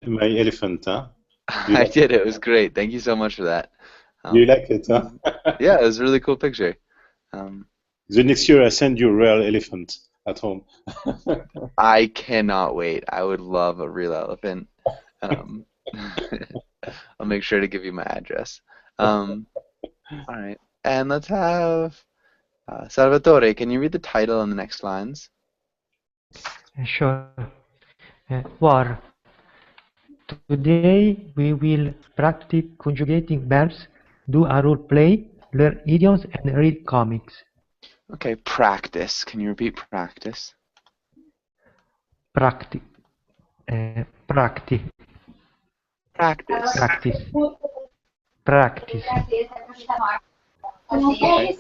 my elephant, huh? I did. It was great. Thank you so much for that. Do you like it, huh? Yeah, it was a really cool picture. Um, The next year I send you a real elephant at home. I cannot wait. I would love a real elephant. Um, I'll make sure to give you my address. Um, all right. And let's have Salvatore. Can you read the title on the next lines? Sure. War. Today we will practice conjugating verbs, do a role play, learn idioms, and read comics. Okay, practice. Can you repeat practice? Practice. Practice. Practice. Practice. Practice. Okay.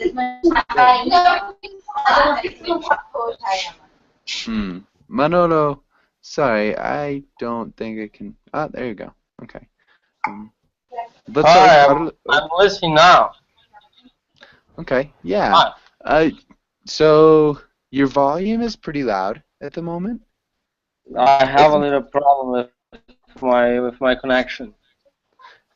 Manolo, sorry, I don't think I can. Ah, there you go. Okay. Let's start with Hi, Carlo. I'm listening now. Okay, yeah. Hi. So your volume is pretty loud at the moment. I have a little problem with my connection.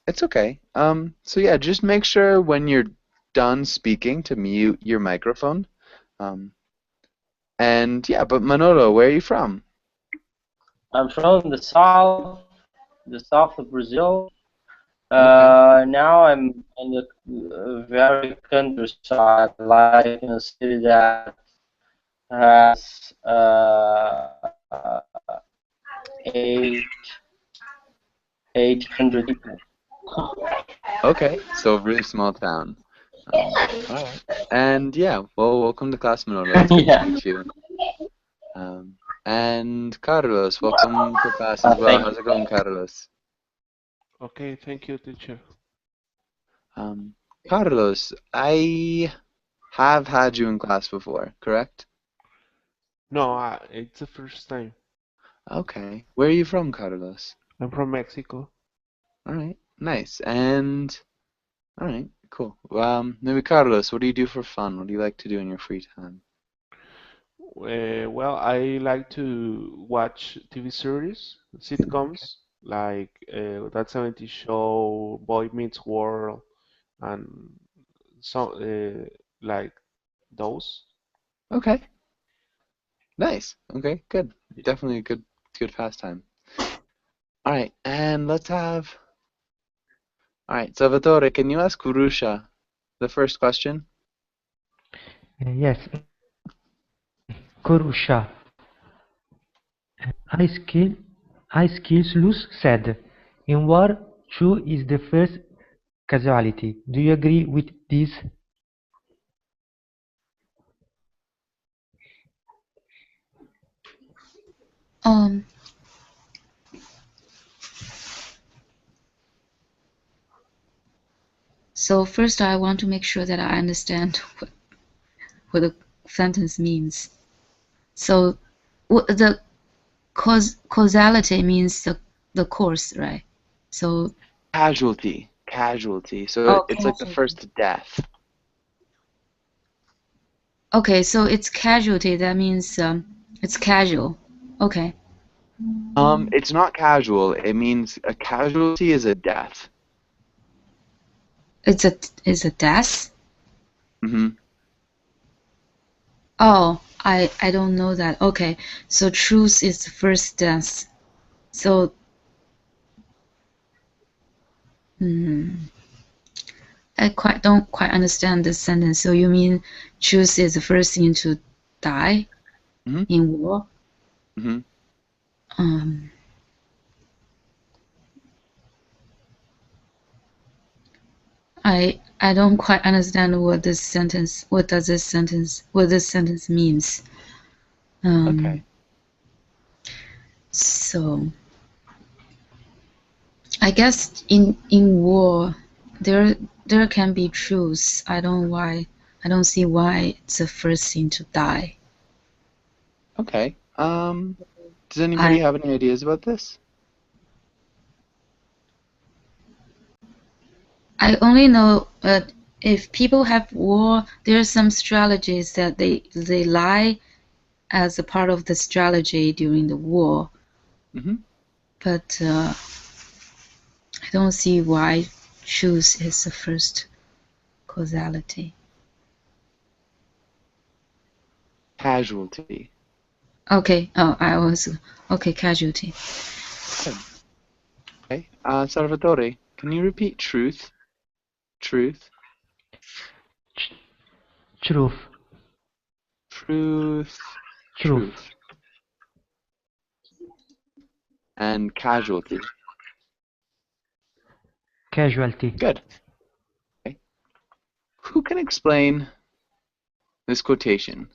It's okay. So yeah, just make sure when you're done speaking to mute your microphone. And yeah, but Manolo, where are you from? I'm from the south of Brazil. Okay. Now I'm in the very countryside, like in a city that has eight 800 people. Okay, so really small town. All right. And yeah, well, welcome to class, Manolo. It's good to Yeah. meet you. And Carlos, welcome to class as well. Thank How's you. it going, Carlos? Okay, thank you, teacher. Carlos, I have had you in class before, correct? No, it's the first time. Okay. Where are you from, Carlos? I'm from Mexico. All right, nice. And all right, cool. Maybe Carlos, what do you do for fun? What do you like to do in your free time? Well, I like to watch TV series, sitcoms, like That 70 Show, Boy Meets World, and some like those. Okay, nice. Okay, good. Definitely a good pastime. All right, and let's have. All right, Salvatore, can you ask Urusha the first question? Yes. Kurusha. Aeschylus said, "In war, truth is the first casualty." Do you agree with this? Um, so first I want to make sure that I understand what the sentence means. So the causality means the course, right? So Casualty. So it's like the casualty. first death. Okay, so it's casualty. That means it's casual. Okay. It's not casual. It means a casualty is a death. It's a death. Mm-hmm. Oh, I don't know that. Okay, so truth is the first death. So I don't quite understand this sentence. So you mean truth is the first thing to die in war? Mm-hmm. I don't quite understand what this sentence means. Okay. So I guess in war there can be truth. I don't see why it's the first thing to die. Okay. Does anybody have any ideas about this? I only know that if people have war, there are some strategies that they lie as a part of the strategy during the war. Mm-hmm. but I don't see why truth is the first causality. Casualty. Okay. Oh, I was okay. Casualty. Okay. Salvatore, can you repeat truth? Truth. Truth. Truth. Truth. And casualty. Casualty. Good. Okay. Who can explain this quotation?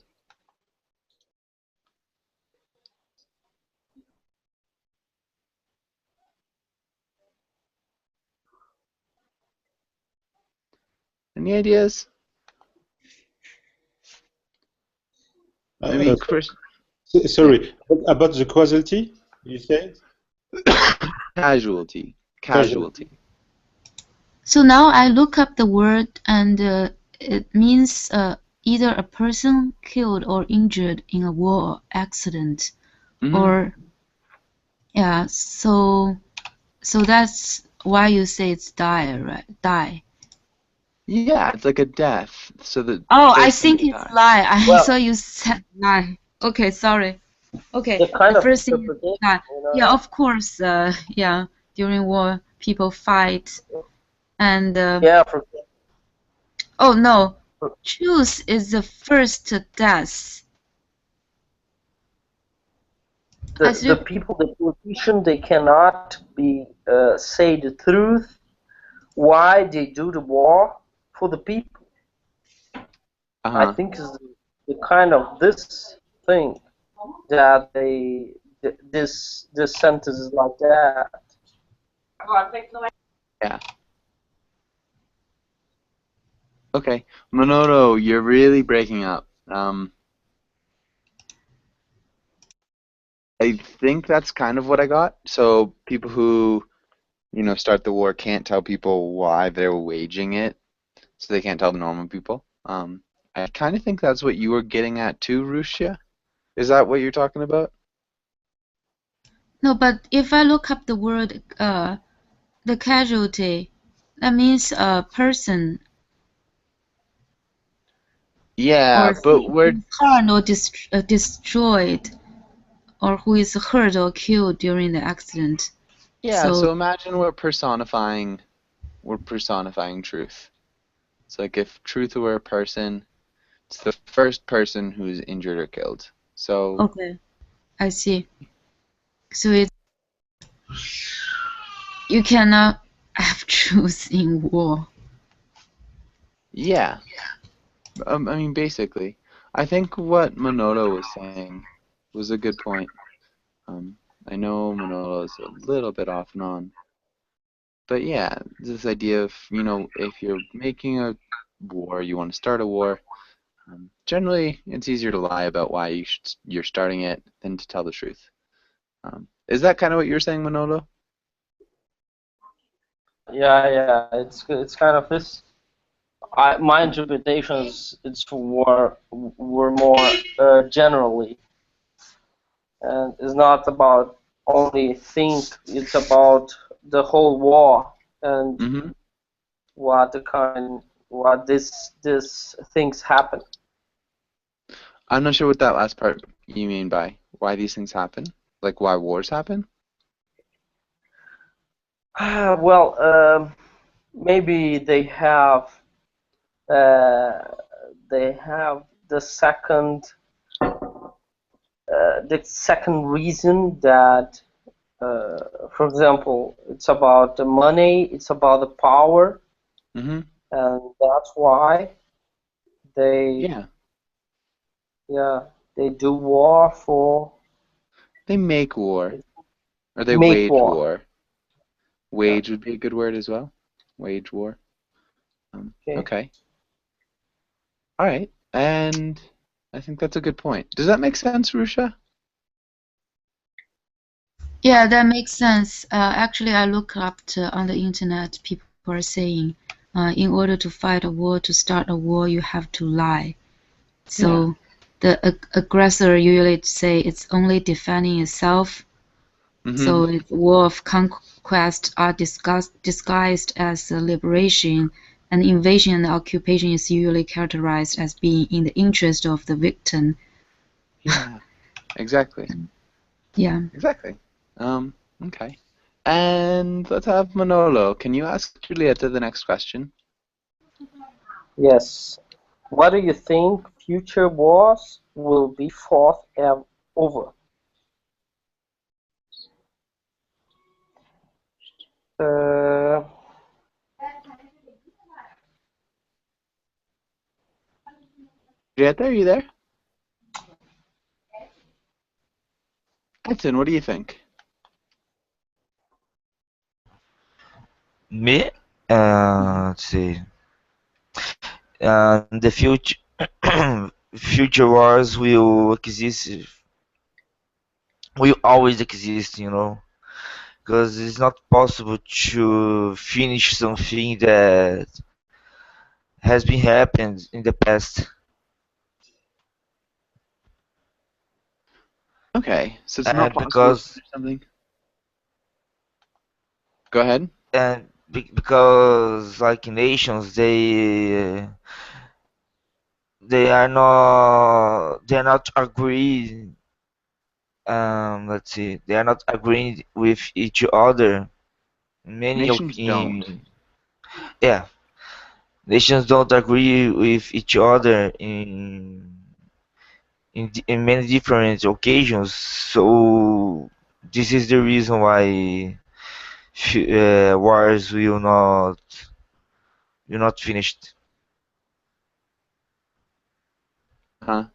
Any ideas? Maybe Chris. Sorry, about the causality, you said? Casualty. Casualty. So now I look up the word, and it means either a person killed or injured in a war accident, or yeah. So that's why you say it's die, right? Die. Yeah, it's like a death. So that. Oh, I think it's lie. I saw you said lie. Okay, sorry. Okay, the first thing is lie. Yeah, of course. Yeah, during war, people fight, and oh no, truth is the first death. The people, the politician, they cannot say the truth. Why they do the war for the people? I think is the kind of this thing that this sentence is like that. Yeah. Okay, Manolo, you're really breaking up. I think that's kind of what I got. So people who, start the war can't tell people why they're waging it, so they can't tell the normal people. I kind of think that's what you were getting at too, Rushia. Is that what you're talking about? No, but if I look up the word, the casualty, that means a person. Yeah, but we're harmed or destroyed, or who is hurt or killed during the accident. Yeah, so imagine we're personifying truth. It's like if truth were a person, it's the first person who's injured or killed. So okay, I see. So it's you cannot have truth in war. Yeah. I mean, basically, I think what Manolo was saying was a good point. I know Manolo is a little bit off and on, but yeah, this idea of if you're making a war, you want to start a war. Generally, it's easier to lie about why you're starting it than to tell the truth. Is that kind of what you're saying, Manolo? Yeah, it's kind of this. My interpretations were more generally, and it's not about only think. It's about the whole war and what this things happen. I'm not sure what that last part you mean by why these things happen, like why wars happen. Well, maybe they have the second reason that, for example, it's about the money, it's about the power, and that's why they do war for. They make war, or they wage war. Wage would be a good word as well. Wage war. Okay. All right, and I think that's a good point. Does that make sense, Rusha? Yeah, that makes sense. Actually, I look up on the internet. People are saying, in order to fight a war, to start a war, you have to lie. So the aggressor usually say it's only defending itself, So if war of conquest are disguised as liberation, and invasion and occupation is usually characterized as being in the interest of the victim. Yeah, exactly. Yeah. Exactly. Okay. And let's have Manolo. Can you ask Julieta the next question? Yes. What do you think future wars will be fought over? Julieta, are you there? Edson, what do you think? Me? Let's see. The future future wars will exist. Will always exist, you know, because it's not possible to finish something that has been happened in the past. Okay, so it's And not possible to finish something. Go ahead. And because like nations, they're not agreed. Let's see, they are not agreeing with each other. Many Nations don't. Yeah, nations don't agree with each other in many different occasions. So this is the reason why wars will not finished. Huh?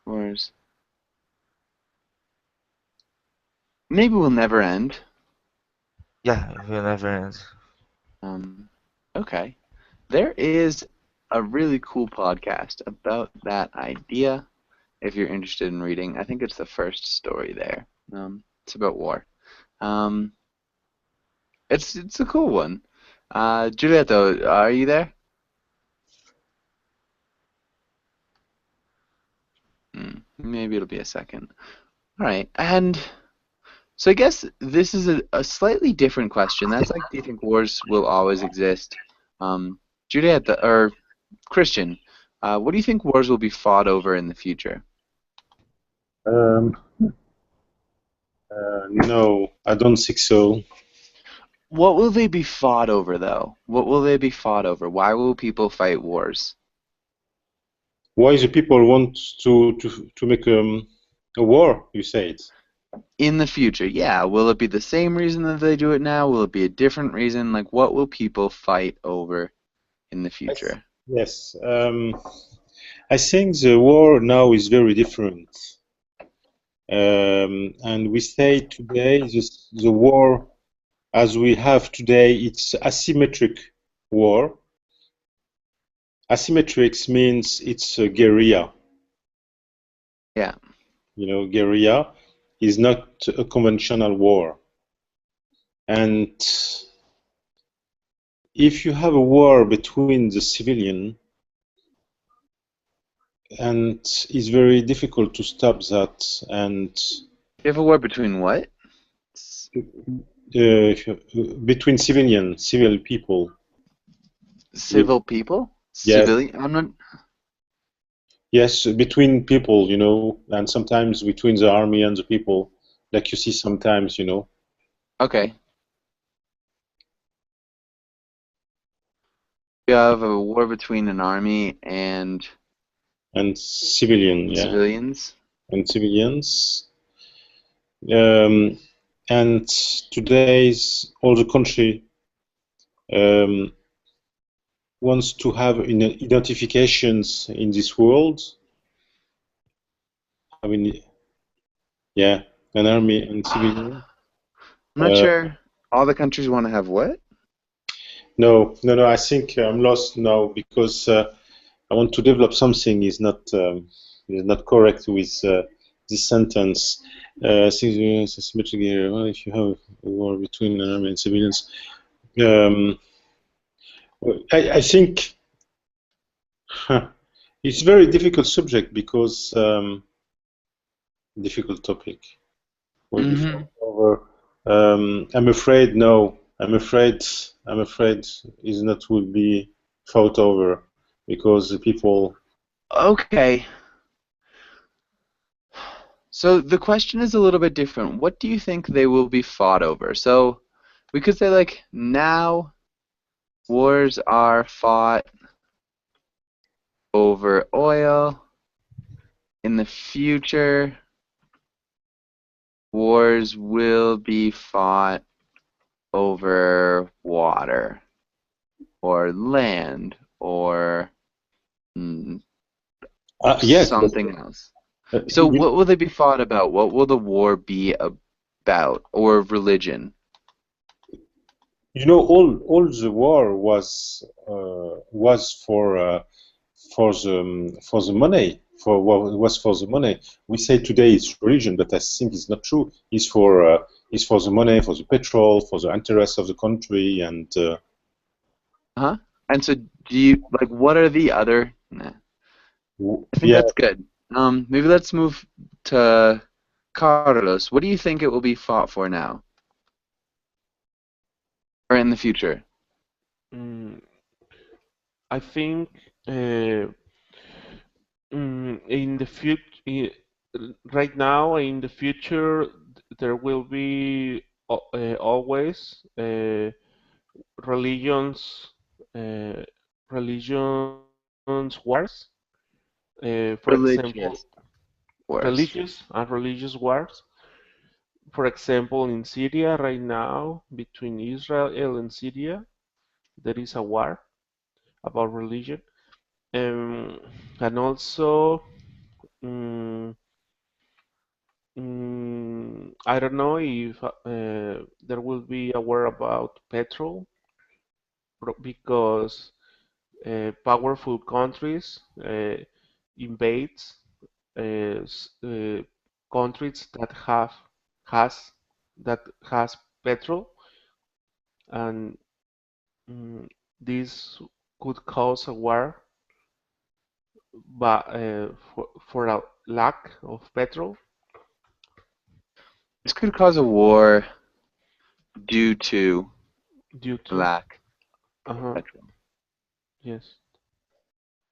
Wars. Maybe we'll never end. Yeah, it will never end. Okay. There is a really cool podcast about that idea. If you're interested in reading, I think it's the first story there. It's about war. It's a cool one. Giulietto, are you there? Maybe it'll be a second. All right, and so I guess this is a slightly different question. That's like, do you think wars will always exist? Giulietta, or Christian, what do you think wars will be fought over in the future? No, I don't think so. What will they be fought over, though? What will they be fought over? Why will people fight wars? Why the people want to make a war, you said? In the future, yeah. Will it be the same reason that they do it now? Will it be a different reason? Like, what will people fight over in the future? Yes. I think the war now is very different. And we say today the war as we have today, it's asymmetric war. Asymmetrics means it's a guerrilla. Yeah. You know, guerrilla is not a conventional war. And if you have a war between the civilian, and it's very difficult to stop that. And you have a war between what? Between civil people. Civil people? Yes. Civilian? I'm not. Yes, between people, you know, and sometimes between the army and the people, like you see sometimes, you know. Okay. You have a war between an army and civilian, yeah. Civilians. And civilians. And today's all the country wants to have identifications in this world. I mean, yeah, an army and civilian. I'm not sure. All the countries want to have what? No. I think I'm lost now because I want to develop something is not correct with this sentence. If you have a war between an army and civilians, I think it's a very difficult subject because difficult topic. Will be Mm-hmm. fought over. I'm afraid no. I'm afraid is not will be fought over because the people. Okay. So the question is a little bit different. What do you think they will be fought over? So we could say like now wars are fought over oil. In the future, wars will be fought over water or land or Yes, something else. but, So what will they be fought about? What will the war be about? Or religion? you know, all the war was for the money. For what was for the money. We say today it's religion, but I think it's not true. It's for the money, for the petrol, for the interests of the country, and Huh? And so do you like what are the other Nah. I think yeah. that's good. Maybe let's move to Carlos. What do you think it will be fought for now? Or in the future? Mm, I think in the future, right now, in the future, there will be always religions, uh, religions wars. For example, Religious wars. religious wars. For example, in Syria right now, between Israel and Syria, there is a war about religion. And also, mm, I don't know if there will be a war about petrol because powerful countries invade countries that has has petrol, and mm, this could cause a war, but for a lack of petrol. This could cause a war due to Due to lack of uh-huh, petrol. yes.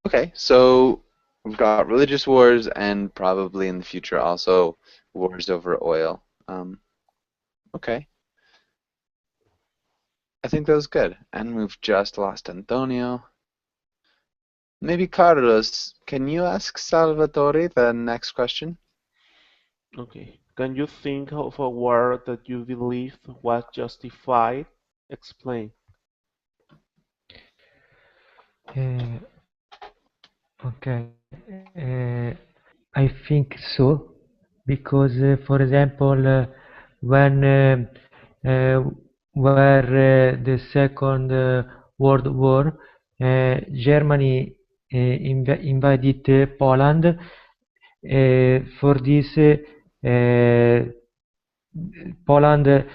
Okay, so we've got religious wars and probably in the future also wars over oil. Okay, I think that was good. And we've just lost Antonio. Maybe Carlos, can you ask Salvatore the next question? Okay. Can you think of a war that you believe was justified? Explain. Uh, okay. I think so, because, for example, when were the Second World War, Germany invaded Poland. For this, Poland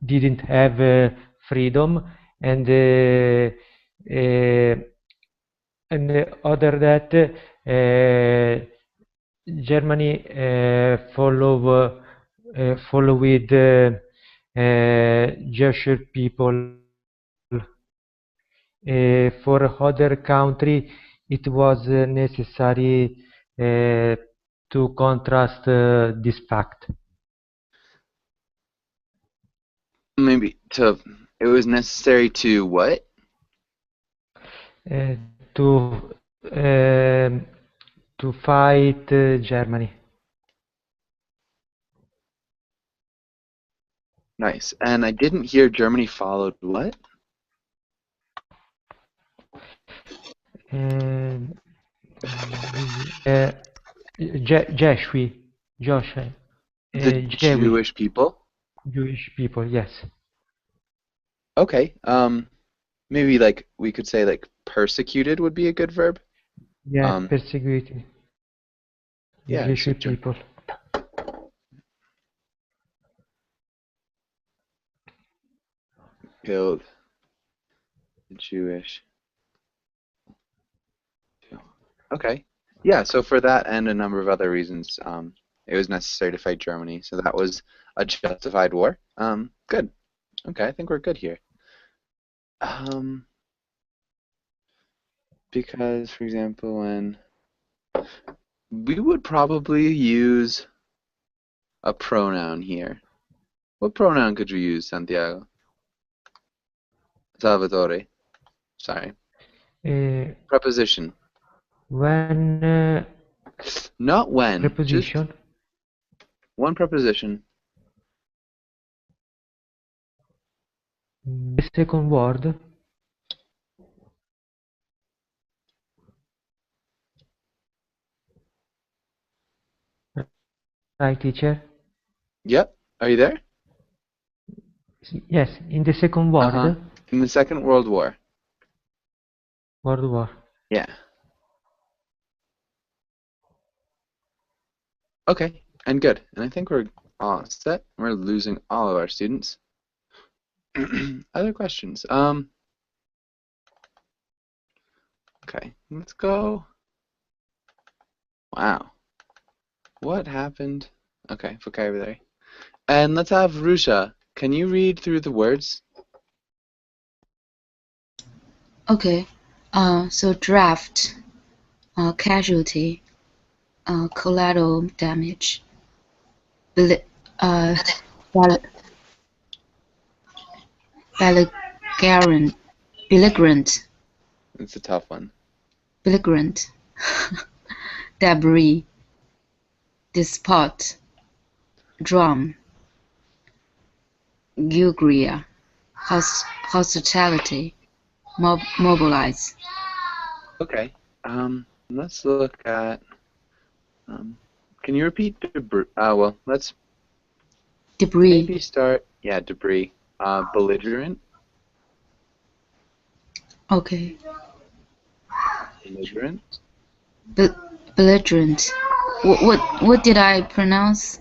didn't have freedom, and other that, Germany followed Jewish people. For other country, it was necessary to contrast this fact. Maybe it was necessary to what? To to fight Germany. Nice. And I didn't hear Germany followed what? Jewish, The Jewish people? Jewish people, yes. Okay. Maybe like we could say like persecuted would be a good verb. Yeah, persecuted Yeah, Jewish people. Killed Jewish. Okay. Yeah, so for that and a number of other reasons, it was necessary to fight Germany. So that was a justified war. Good. Okay, I think we're good here. Because, for example, when we would probably use a pronoun here. What pronoun could you use, Santiago? Salvatore. Sorry. Preposition. When Not when. preposition. Just one preposition. The second word. Right, teacher? Yep. Are you there? Yes, in the second word. In the Second World War. World War. Yeah. Okay, and good. And I think we're all set. We're losing all of our students. Other questions? Okay, let's go. Wow. What happened? Okay, vocabulary. And let's have Rusha. Can you read through the words? Okay. So draft, casualty, collateral damage, belligerent, It's a tough one. belligerent, debris, despot, drum, Gugria, hospitality, mobilize. Okay. Let's look at. Can you repeat debris? Well, let's Debris. maybe start. Yeah, debris. Belligerent. Okay. Belligerent. Belligerent. What did I pronounce?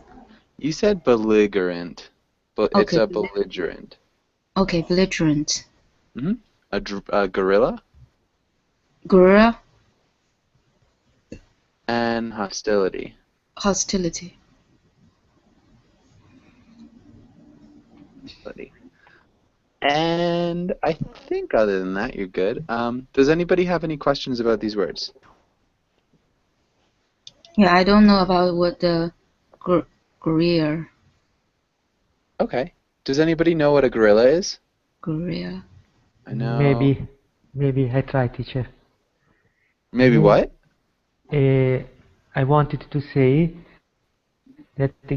You said belligerent, but it's Okay. a belligerent. Okay, belligerent. A guerrilla. Guerrilla. And hostility. Hostility. And I think other than that, you're good. Does anybody have any questions about these words? Yeah, I don't know about what the guerrilla. Okay. Does anybody know what a guerrilla is? Guerrilla. I know. Maybe I try, teacher. Maybe what? I wanted to say that the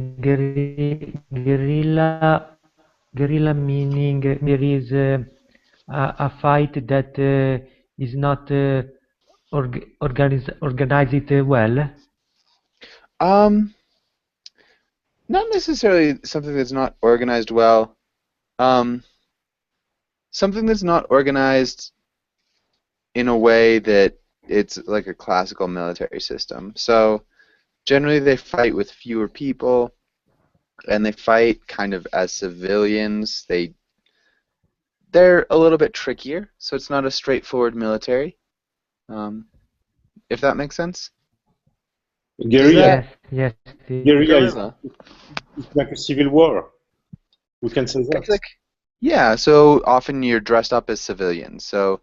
guerrilla meaning there is a fight that is not organized well. Not necessarily something that's not organized well. Something that's not organized in a way that it's like a classical military system. So generally they fight with fewer people, and they fight kind of as civilians. They're a little bit trickier, so it's not a straightforward military. If that makes sense. Guerrilla. Yes. Guerrilla is like a civil war. We can say that. It's like, yeah, so often you're dressed up as civilians. So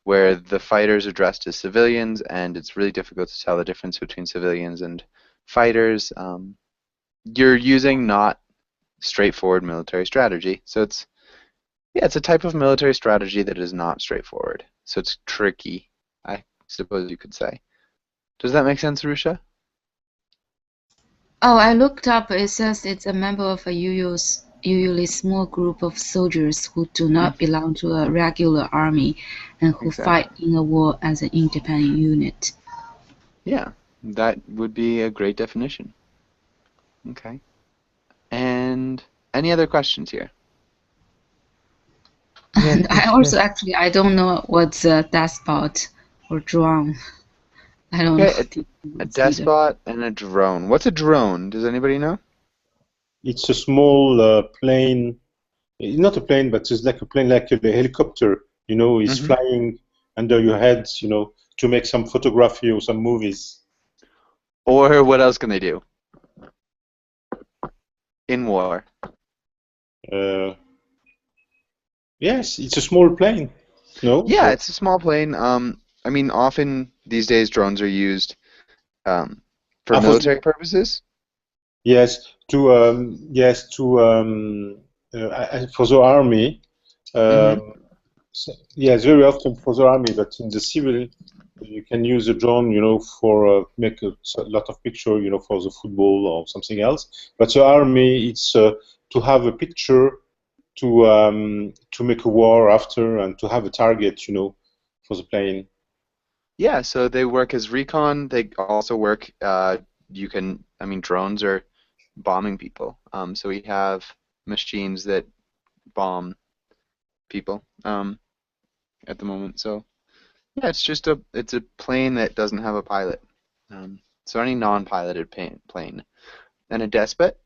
where the fighters are dressed as civilians, and it's really difficult to tell the difference between civilians and fighters. You're using not straightforward military strategy. So it's a type of military strategy that is not straightforward. So it's tricky, I suppose you could say. Does that make sense, Rusha? Oh, I looked up. It says it's a member of a usually small group of soldiers who do not belong to a regular army and who fight in a war as an independent unit. Yeah, that would be a great definition. Okay. And any other questions here? And I also I don't know what's a despot or drone. I don't know. A despot and a drone. What's a drone? Does anybody know? It's a small plane. Not a plane, but it's like a plane, like a helicopter. Is flying under your heads. To make some photography or some movies. Or what else can they do? in war? Yes, it's a small plane. No? Yeah, it's a small plane. I mean, often these days drones are used for military purposes. Yes, for the army. Yes, very often for the army, but in the civil, you can use a drone, for make a lot of picture, for the football or something else. But the army, it's to have a picture to make a war after and to have a target, for the plane. Yeah, so they work as recon. They also work. Drones are bombing people. So we have machines that bomb people at the moment. So yeah, it's a plane that doesn't have a pilot. So any non-piloted plane. And a despot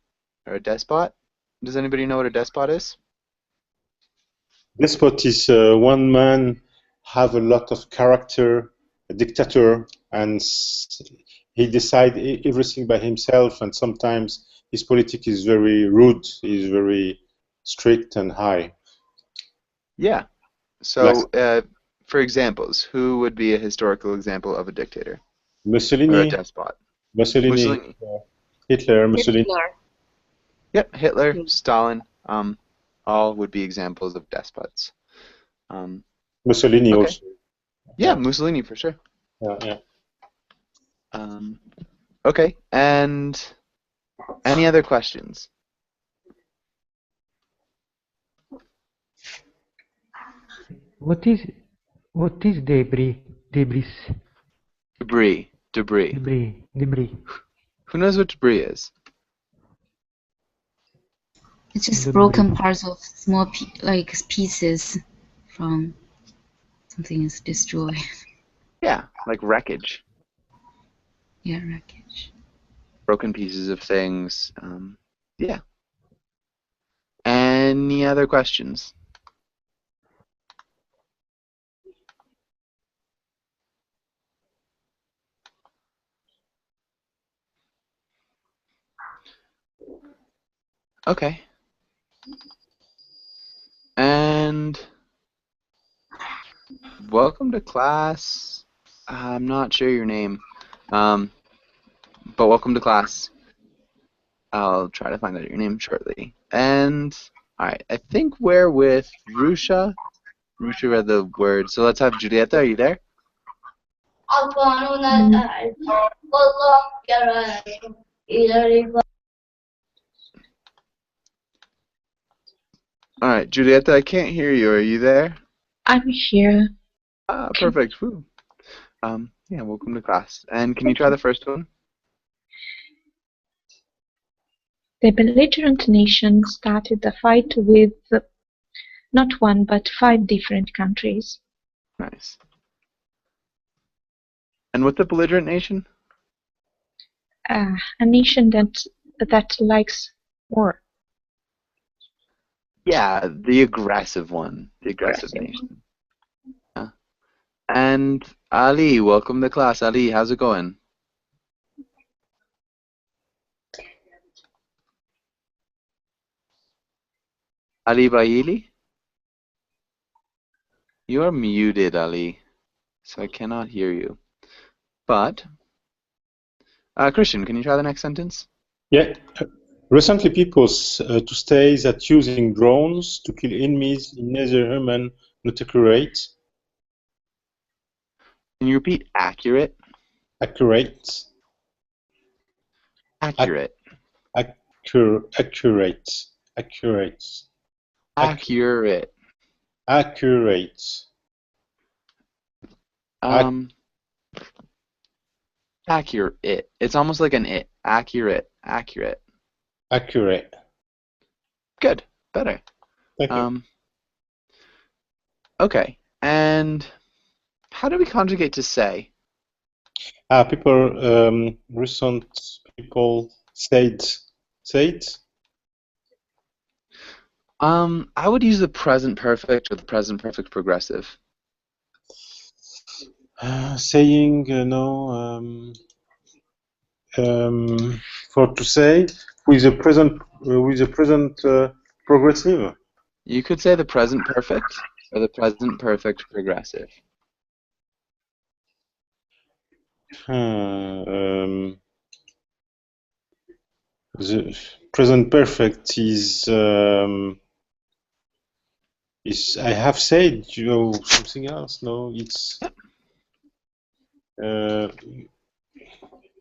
or a despot. Does anybody know what a despot is? Despot is one man have a lot of character, a dictator, and he decide everything by himself. And sometimes his politics is very rude, is very strict and high. Yeah. So, for examples, who would be a historical example of a dictator? Mussolini. Or a despot? Mussolini. Hitler, Mussolini. Hitler. Yep, Hitler, Stalin, all would be examples of despots. Mussolini also. Yeah, Mussolini for sure. Yeah. Okay, and any other questions? What is debris? Debris. Debris. Who knows what debris is? It's just broken parts of small pieces from something is destroyed. Yeah, like wreckage. Yeah, wreckage. Broken pieces of things. Yeah. Any other questions? Okay. And welcome to class. I'm not sure your name, but welcome to class. I'll try to find out your name shortly. And all right, I think we're with Rusha. Rusha read the word, so let's have Julieta. Are you there? All right, Julieta, I can't hear you. Are you there? I'm here. Ah, perfect. Woo. Yeah, welcome to class. And can you try the first one? The belligerent nation started the fight with not one but 5 different countries. Nice. And what's a belligerent nation? A nation that likes war. Yeah, the aggressive one. The aggressive nation. Yeah. And Ali, welcome to class. Ali, how's it going? Ali Baili? You are muted, Ali, so I cannot hear you. But, Christian, can you try the next sentence? Yeah. Recently, people to state that using drones to kill enemies in neither human not accurate. Can you repeat accurate? Accurate. Accurate. Accurate. Accurate. Accurate. Accurate. It's almost like an it. Accurate. Accurate. Accurate. Good. Better. Thank you. Okay. And how do we conjugate to say? Recent people said. I would use the present perfect or the present perfect progressive. Saying, for to say, with the present with the present progressive. You could say the present perfect or the present perfect progressive. The present perfect is I have said, you know, something else. No, it's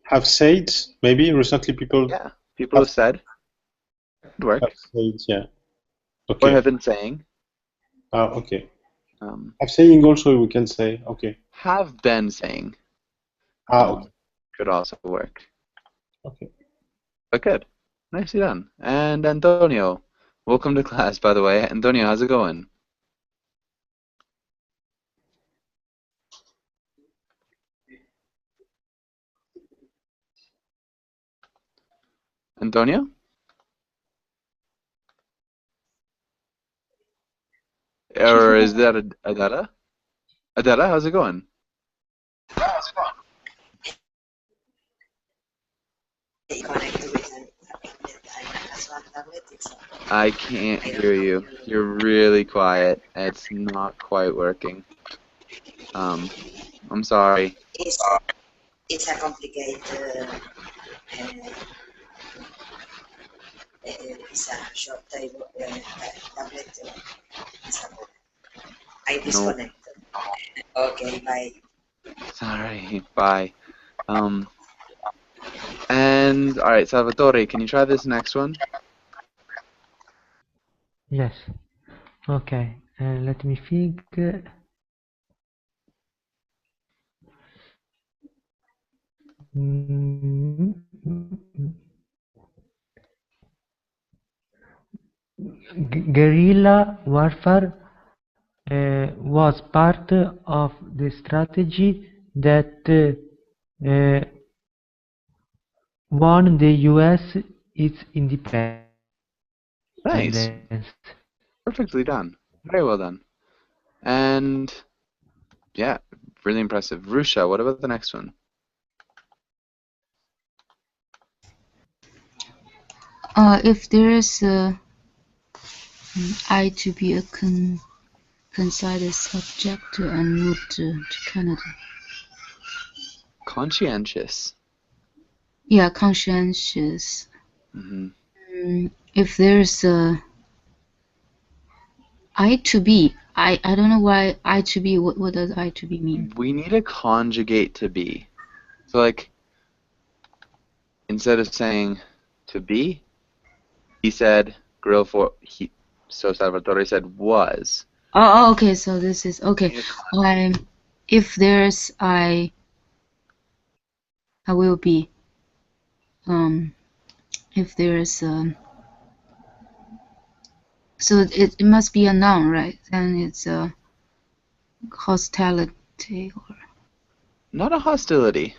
have said. Maybe recently people. Yeah, people have said. Good work. Have said, yeah. Or Okay. have been saying. Ah, okay. Have saying also we can say. Okay. Have been saying. Okay. Could also work. Okay. But good. Nicely done. And Antonio, welcome to class, by the way. Antonio, how's it going? Antonio? Or is that Adela? Adela, how's it going? I can't hear you. You're really quiet. It's not quite working. I'm sorry. It's a complicated it's a short table tablet. I disconnected. No. Okay, bye. Sorry, bye. And alright, Salvatore, can you try this next one? Yes. Okay. Let me think. Guerrilla warfare was part of the strategy that won the U.S. its independence. Nice. Perfectly done. Very well done. And yeah, really impressive. Rusha, what about the next one? If there is I to be a considered subject and moved to Canada. Conscientious. Yeah, conscientious. Mm-hmm. If there's a I to be, I don't know why I to be. What does I to be mean? We need a conjugate to be. So like, instead of saying to be, he said grill for he. So Salvatore said was. Oh, okay. So this is okay. If there's I will be. If there's so it must be a noun, right? Then it's a hostility or not a hostility.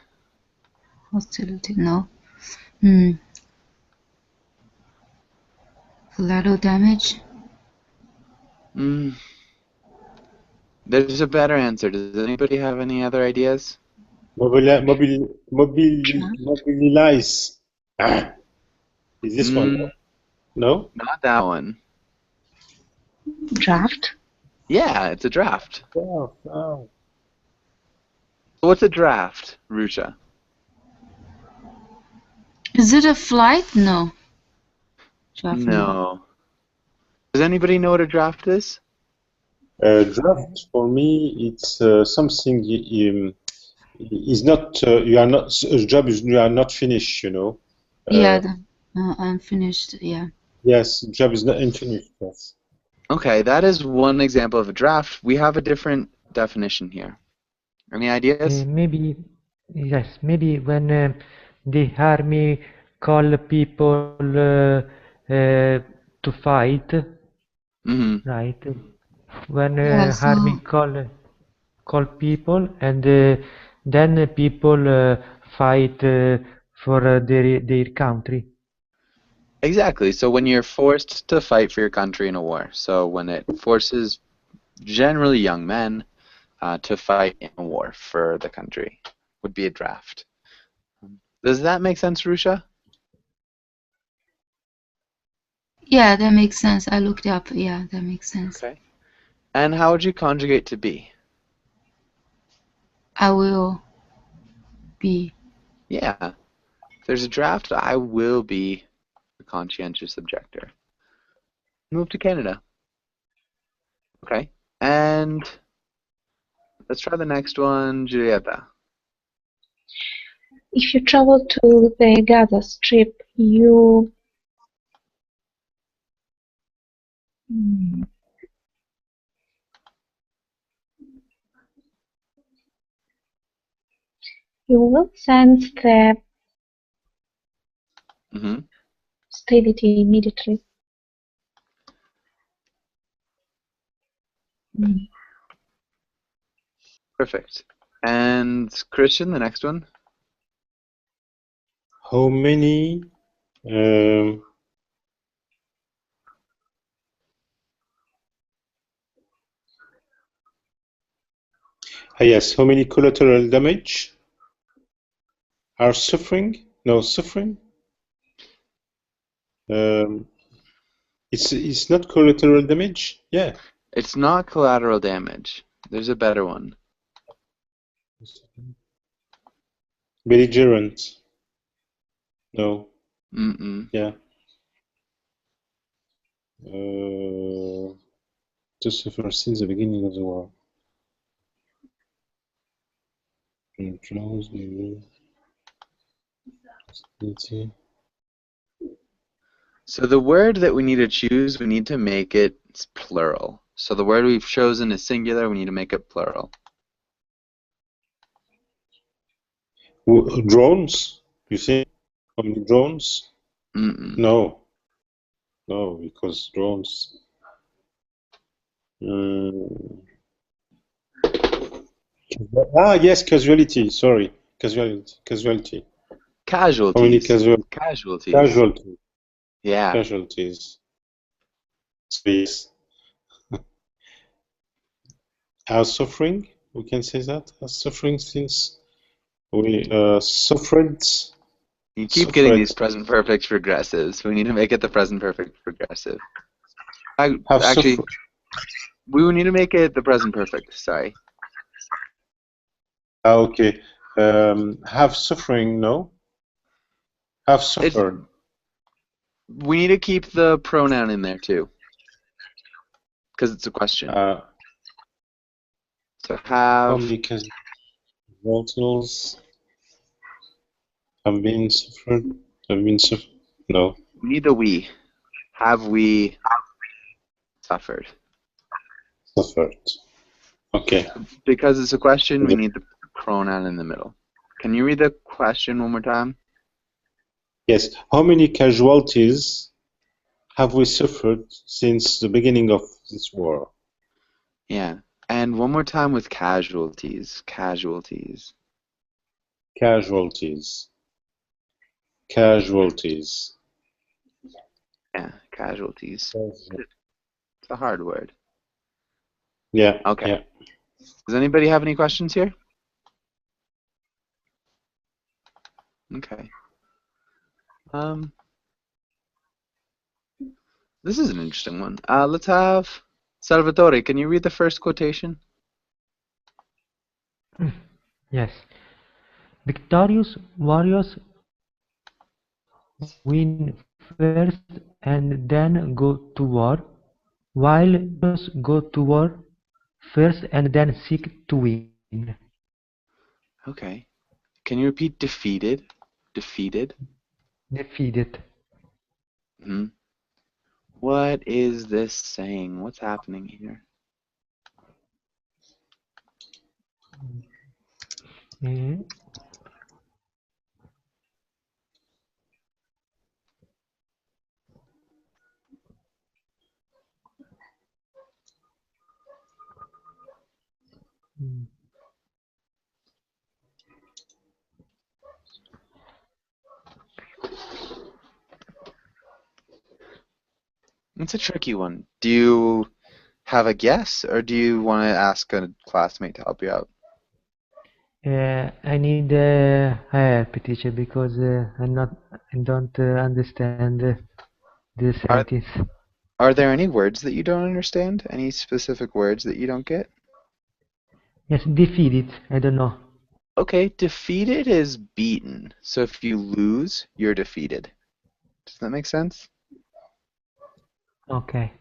Hostility, no. Collateral damage. There's a better answer. Does anybody have any other ideas? Mobilize. Is this one? No? Not that one. Draft? Yeah, it's a draft. Oh. What's a draft, Rusha? Is it a flight? No. Draft, no. Does anybody know what a draft is? Draft for me, it's something is not. You are not. A job is you are not finished. You know. Yeah, unfinished. Yeah. Yes, job is not unfinished. Yes. Okay, that is one example of a draft. We have a different definition here. Any ideas? Maybe, yes, maybe when the army call people to fight, right? When army call people and then people fight for their country. Exactly. So when you're forced to fight for your country in a war, so when it forces generally young men to fight in a war for the country, would be a draft. Does that make sense, Rusha? Yeah, that makes sense. I looked up. Yeah, that makes sense. Okay. And how would you conjugate to be? I will be. Yeah. If there's a draft, I will be a conscientious objector. Move to Canada. Okay. And let's try the next one, Julieta. If you travel to the Gaza Strip, you will sense the hostility immediately. Perfect. And Christian, the next one. How many yes, how many collateral damage are suffering? No, suffering. It's not collateral damage. Yeah. It's not collateral damage. There's a better one. Belligerent. No. Yeah. To suffer since the beginning of the war. So the word that we need to choose, we need to make it plural. So the word we've chosen is singular, we need to make it plural. Drones? You think? How many drones? No. No, because drones. Yes, casualty. Sorry, casualty. Casualties. How many casualties? Casualties. Yeah. Casualties. Please. Our suffering. We can say that. Our suffering since we suffered. You keep getting these present perfect progressives. We need to make it the present perfect progressive. Actually, we need to make it the present perfect. Sorry. Okay. Have suffering, no? Have suffered. We need to keep the pronoun in there too, because it's a question. So have. Mortals have been suffered. No. We need the we. Have we suffered? Suffered. Okay. Because it's a question, we need the pronoun in the middle. Can you read the question one more time? Yes. How many casualties have we suffered since the beginning of this war? Yeah. And one more time with casualties. Casualties. Casualties. Casualties. Yeah, casualties. It's a hard word. Yeah. Okay. Yeah. Does anybody have any questions here? Okay. This is an interesting one. Let's have Salvatore. Can you read the first quotation? Yes. Victorious warriors win first and then go to war, while those go to war first and then seek to win. Okay. Can you repeat defeated? Defeated? Defeated. What is this saying? What's happening here? It's a tricky one. Do you have a guess, or do you want to ask a classmate to help you out? I need help, teacher, because I don't understand. the sentence. Are there any words that you don't understand? Any specific words that you don't get? Yes, defeated. I don't know. Okay, defeated is beaten. So if you lose, you're defeated. Does that make sense? Okay.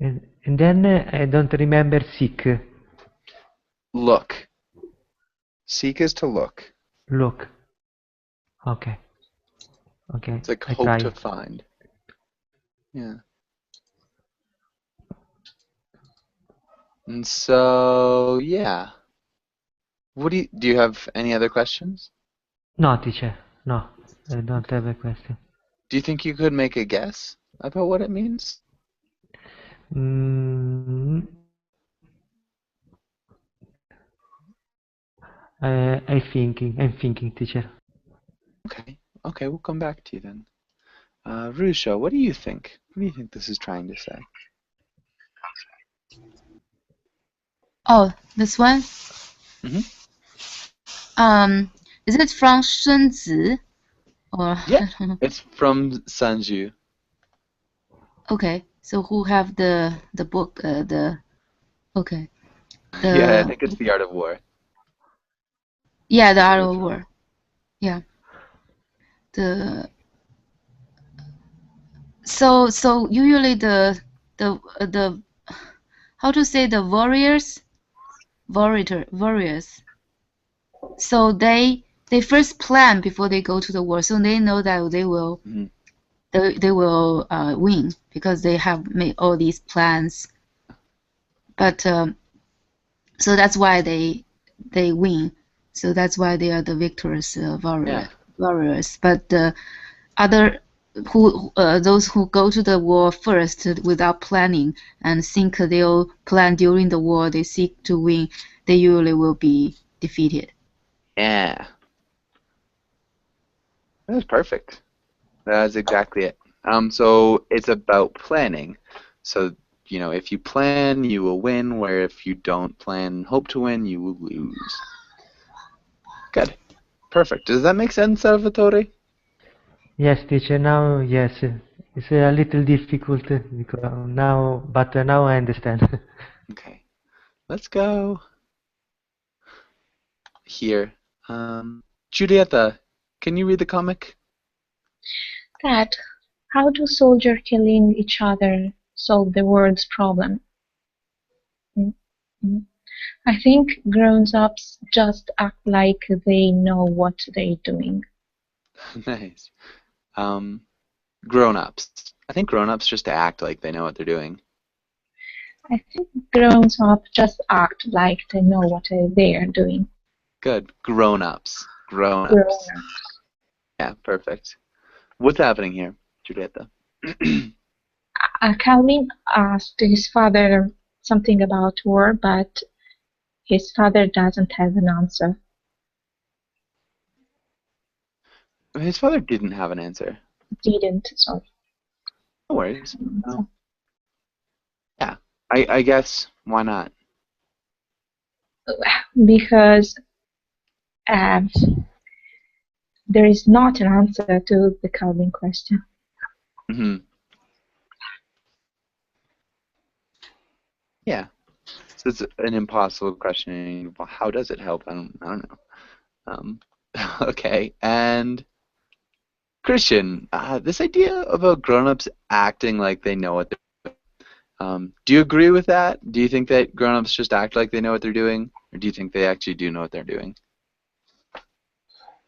And then I don't remember seek. Look. Seek is to look. Look. Okay. Okay. It's like I hope try. to find. Yeah. And so, yeah. Do you have any other questions? No, teacher. No, I don't have a question. Do you think you could make a guess about what it means? Mm, I'm thinking, teacher. Okay, we'll come back to you then. Rusha, what do you think? What do you think this is trying to say? Oh, this one? Mm-hmm. Is it from Sun Zi? Or yeah, it's from Sanju. Okay, so who have the book? Okay. Yeah, I think it's The Art of War. Yeah, The Art of War. Yeah. So usually the how to say the warriors. So they first plan before they go to the war, so they know that they will they will win because they have made all these plans. But so that's why they win. So that's why they are the victorious warriors. But the other those who go to the war first without planning and think they'll plan during the war, they seek to win, they usually will be defeated. Yeah. That's perfect. That's exactly it. So it's about planning. So, you know, if you plan, you will win, where if you don't plan, hope to win, you will lose. Good. Perfect. Does that make sense, Salvatore? Yes, teacher. Now, yes, it's a little difficult because but now I understand. Okay. Let's go here. Giulietta, can you read the comic? Dad, how do soldiers killing each other solve the world's problem? I think grown-ups just act like they know what they're doing. Nice. Grown-ups. I think grown-ups just act like they know what they're doing. I think grown-ups just act like they know what they're doing. Good. Grown-ups. Grown-ups. Yeah, perfect. What's happening here, Giulietta? Calvin asked his father something about war, but his father doesn't have an answer. His father didn't have an answer. Sorry. No worries. No. Yeah, I guess, why not? Because there is not an answer to the Calvin question. Mm-hmm. Yeah. So it's an impossible question. Well, how does it help? I don't know. Okay, and Christian, this idea about grown-ups acting like they know what they're doing. Do you agree with that? Do you think that grown-ups just act like they know what they're doing, or do you think they actually do know what they're doing?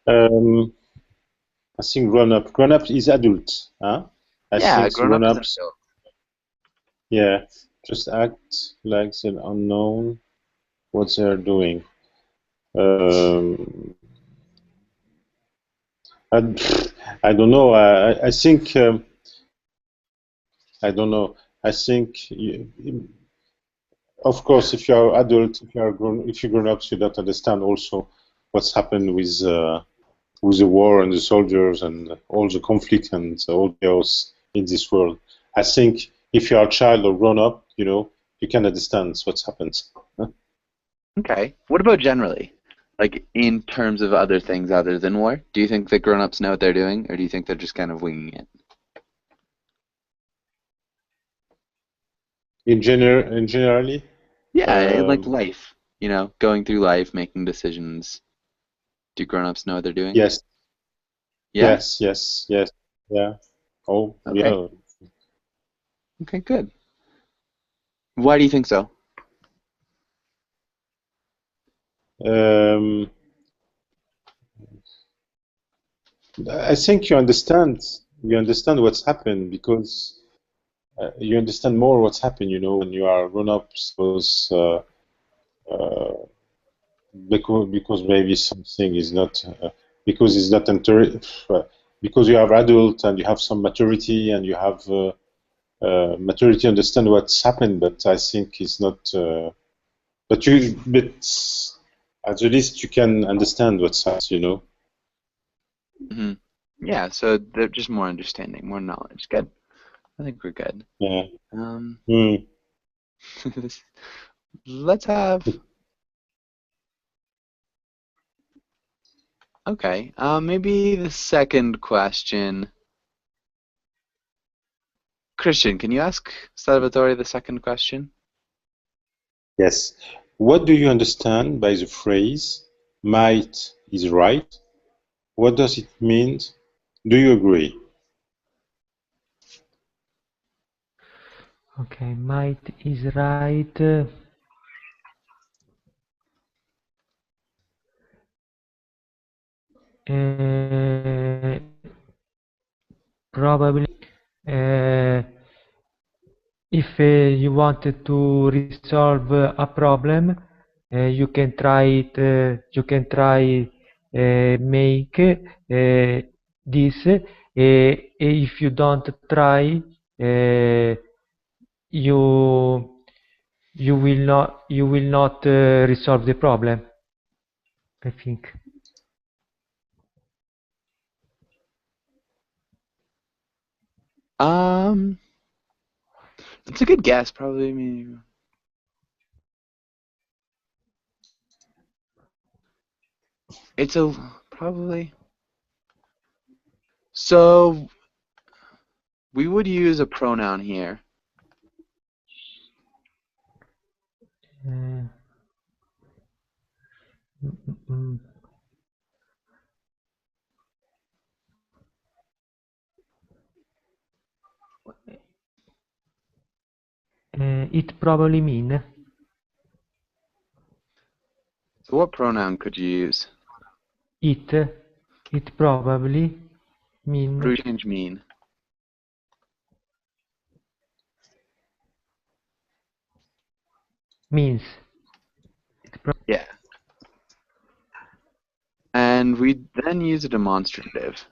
I think grown-up is adult, huh? I think grown-ups. Yeah, just act like they don't know what they're doing. I don't know. I think I don't know. I think, of course, if you are adult, if you're grown up, you don't understand also what's happened with the war and the soldiers and all the conflict and all chaos in this world. I think if you are a child or grown up, you know, you can understand what's happened. Okay. What about generally? Like in terms of other things other than war? Do you think that grown-ups know what they're doing, or do you think they're just kind of winging it? In generally, Yeah, like life. You know, going through life, making decisions. Do grown-ups know what they're doing? yes, Yeah? yes, yeah. Oh, Okay. yeah. Okay, good. Why do you think so? I think you understand what's happened because you understand more what's happened. You know, when you are grown-ups, because maybe something is not because it's not because you are adult and you have some maturity and you have maturity to understand what's happened. But I think it's not. But at the least you can understand what's happened. You know. Hmm. Yeah, so they're just more understanding, more knowledge. Good. I think we're good. Yeah. Let's have. Okay. Maybe the second question. Christian, can you ask Salvatore the second question? Yes. What do you understand by the phrase "might is right"? What does it mean? Do you agree? Okay, might is right. Probably if you wanted to resolve a problem, you can try it. You can try make this. If you don't try, you will not resolve the problem, I think. It's a good guess, probably. I mean, it's a probably. So we would use a pronoun here. It probably mean. So what pronoun could you use? It probably mean. What do we change mean? Means. Yeah. And we then use a demonstrative.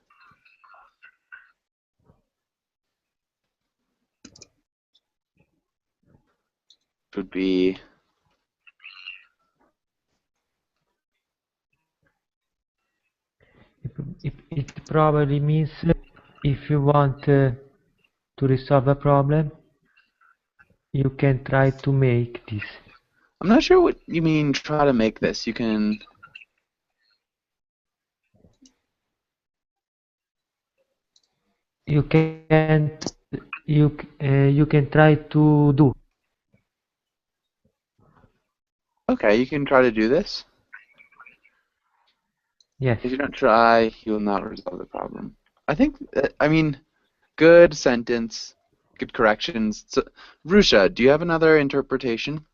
Which would be It probably means if you want to resolve a problem, you can try to make this. I'm not sure what you mean try to make this. You can You can try to do. Okay, you can try to do this. Yes. If you don't try, you'll not resolve the problem. I think, I mean, good sentence, good corrections. So, Rusha, do you have another interpretation?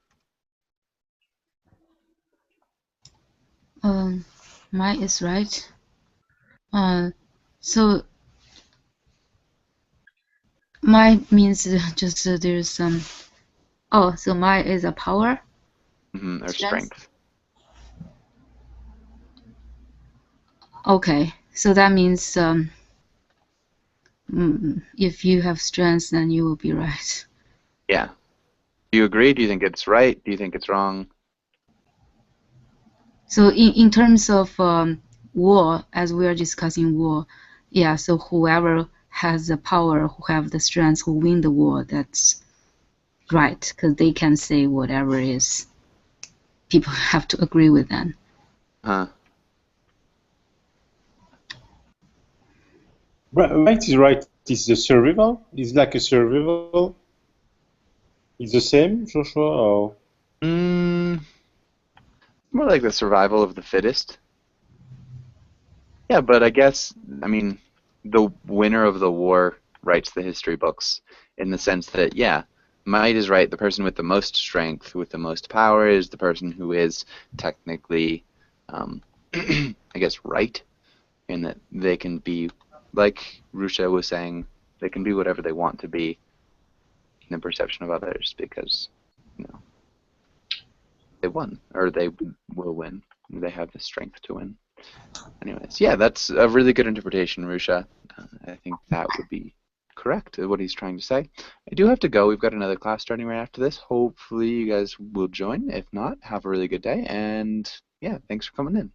Might is right. So might means just there's some. Oh, so might is a power. Or strength. Okay, so that means if you have strength, then you will be right. Yeah. Do you agree? Do you think it's right? Do you think it's wrong? So in terms of war, as we are discussing war, yeah, so whoever has the power, who have the strength, who win the war, that's right, because they can say whatever is. People have to agree with them. Huh. Right is right. It's the survival. It's like a survival. It's the same, Joshua? Or? More like the survival of the fittest. Yeah, but I guess, I mean, the winner of the war writes the history books in the sense that, yeah, might is right. The person with the most strength, with the most power, is the person who is technically, I guess, right, in that they can be, like Rusha was saying, they can be whatever they want to be in the perception of others because, you know, they won, or they will win. They have the strength to win. Anyways, yeah, that's a really good interpretation, Rusha. I think that would be correct, what he's trying to say. I do have to go. We've got another class starting right after this. Hopefully you guys will join. If not, have a really good day. And, yeah, thanks for coming in.